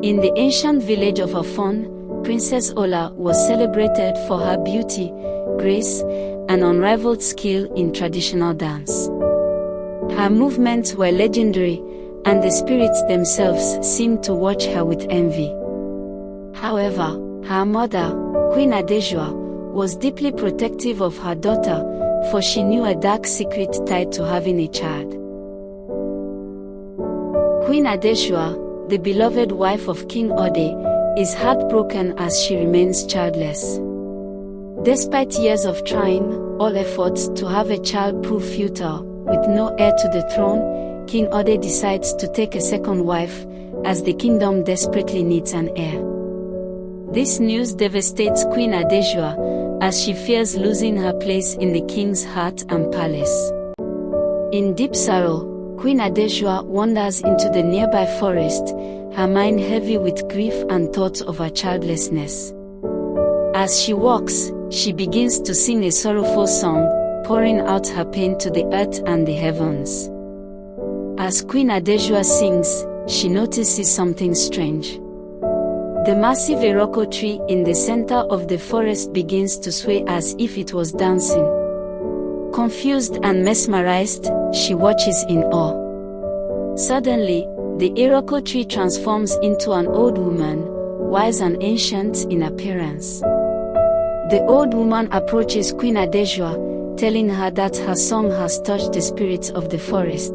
In the ancient village of Afon, Princess Ola was celebrated for her beauty, grace, and unrivaled skill in traditional dance. Her movements were legendary, and the spirits themselves seemed to watch her with envy. However, her mother, Queen Adejua, was deeply protective of her daughter, for she knew a dark secret tied to having a child. Queen Adejua, the beloved wife of King Ode, is heartbroken as she remains childless. Despite years of trying, all efforts to have a child prove futile. With no heir to the throne, King Ode decides to take a second wife, as the kingdom desperately needs an heir. This news devastates Queen Adejua, as she fears losing her place in the king's heart and palace. In deep sorrow, Queen Adejua wanders into the nearby forest, her mind heavy with grief and thoughts of her childlessness. As she walks, she begins to sing a sorrowful song, pouring out her pain to the earth and the heavens. As Queen Adejua sings, she notices something strange. The massive Iroko tree in the center of the forest begins to sway as if it was dancing. Confused and mesmerized, she watches in awe. Suddenly, the Iroko tree transforms into an old woman, wise and ancient in appearance. The old woman approaches Queen Adejua, telling her that her song has touched the spirits of the forest.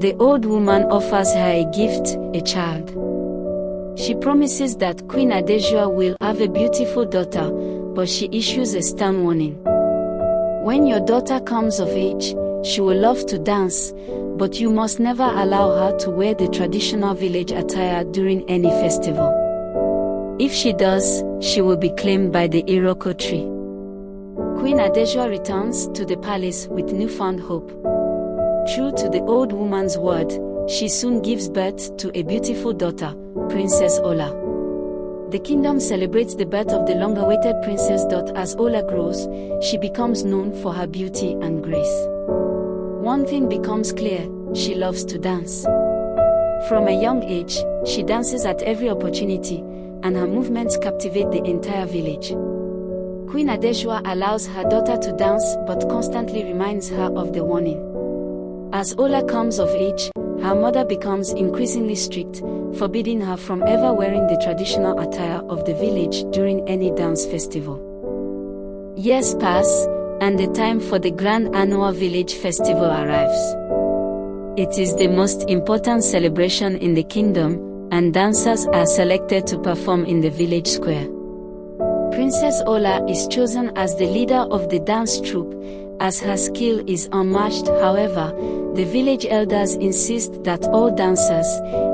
The old woman offers her a gift, a child. She promises that Queen Adejua will have a beautiful daughter, but she issues a stern warning. When your daughter comes of age, she will love to dance, but you must never allow her to wear the traditional village attire during any festival. If she does, she will be claimed by the Iroko tree. Queen Adejua returns to the palace with newfound hope. True to the old woman's word, she soon gives birth to a beautiful daughter, Princess Ola. The kingdom celebrates the birth of the long-awaited Princess Dot. As Ola grows, she becomes known for her beauty and grace. One thing becomes clear: she loves to dance. From a young age, she dances at every opportunity, and her movements captivate the entire village. Queen Adejua allows her daughter to dance but constantly reminds her of the warning. As Ola comes of age, her mother becomes increasingly strict, forbidding her from ever wearing the traditional attire of the village during any dance festival. Years pass, and the time for the grand annual village festival arrives. It is the most important celebration in the kingdom, and dancers are selected to perform in the village square. Princess Ola is chosen as the leader of the dance troupe, as her skill is unmatched. However, the village elders insist that all dancers,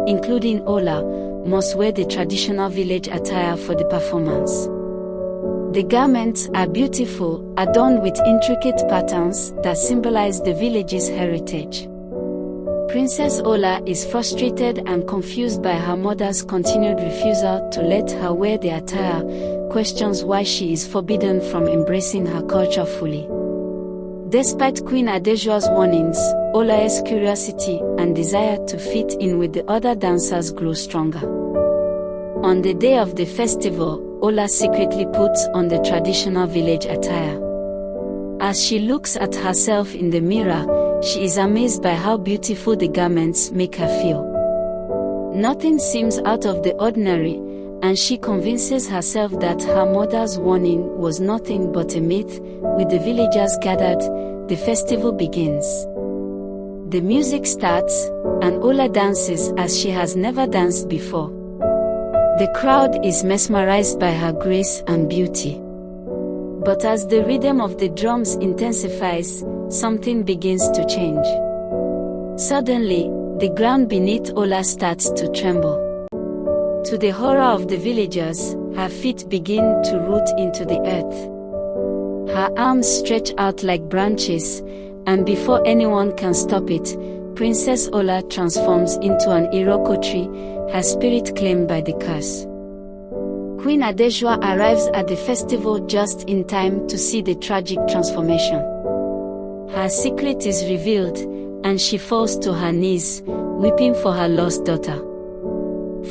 including Ola, must wear the traditional village attire for the performance. The garments are beautiful, adorned with intricate patterns that symbolize the village's heritage. Princess Ola is frustrated and confused by her mother's continued refusal to let her wear the attire, questions why she is forbidden from embracing her culture fully. Despite Queen Adejua's warnings, Ola's curiosity and desire to fit in with the other dancers grow stronger. On the day of the festival, Ola secretly puts on the traditional village attire. As she looks at herself in the mirror, she is amazed by how beautiful the garments make her feel. Nothing seems out of the ordinary, and she convinces herself that her mother's warning was nothing but a myth. With the villagers gathered, the festival begins. The music starts, and Ola dances as she has never danced before. The crowd is mesmerized by her grace and beauty. But as the rhythm of the drums intensifies, something begins to change. Suddenly, the ground beneath Ola starts to tremble. To the horror of the villagers, her feet begin to root into the earth. Her arms stretch out like branches, and before anyone can stop it, Princess Ola transforms into an Iroko tree, her spirit claimed by the curse. Queen Adejua arrives at the festival just in time to see the tragic transformation. Her secret is revealed, and she falls to her knees, weeping for her lost daughter.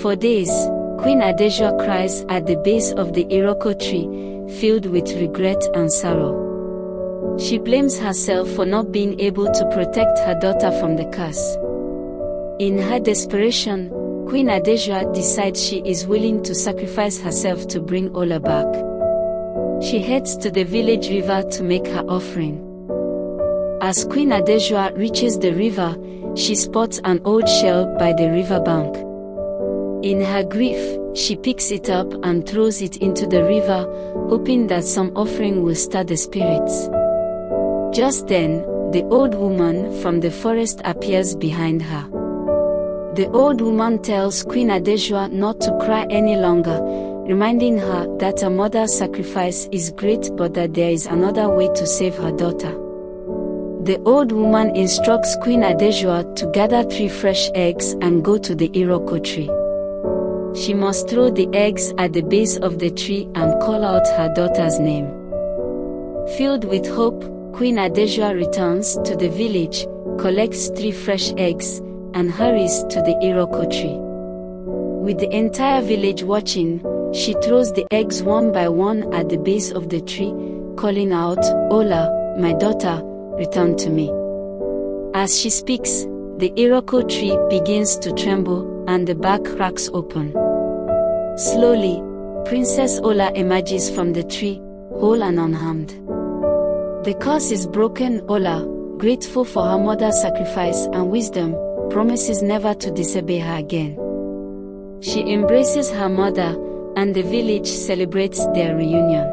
For days, Queen Adeshua cries at the base of the Iroko tree, filled with regret and sorrow. She blames herself for not being able to protect her daughter from the curse. In her desperation, Queen Adeshua decides she is willing to sacrifice herself to bring Ola back. She heads to the village river to make her offering. As Queen Adeshua reaches the river, she spots an old shell by the river bank. In her grief, she picks it up and throws it into the river, hoping that some offering will stir the spirits. Just then, the old woman from the forest appears behind her. The old woman tells Queen Adeshua not to cry any longer, reminding her that her mother's sacrifice is great but that there is another way to save her daughter. The old woman instructs Queen Adeshua to gather 3 fresh eggs and go to the Iroko tree. She must throw the eggs at the base of the tree and call out her daughter's name. Filled with hope, Queen Adeshua returns to the village, collects 3 fresh eggs, and hurries to the Iroko tree. With the entire village watching, she throws the eggs one by one at the base of the tree, calling out, "Ola, my daughter, return to me." As she speaks, the Iroko tree begins to tremble and the bark cracks open. Slowly, Princess Ola emerges from the tree, whole and unharmed. The curse is broken. Ola, grateful for her mother's sacrifice and wisdom, promises never to disobey her again. She embraces her mother, and the village celebrates their reunion.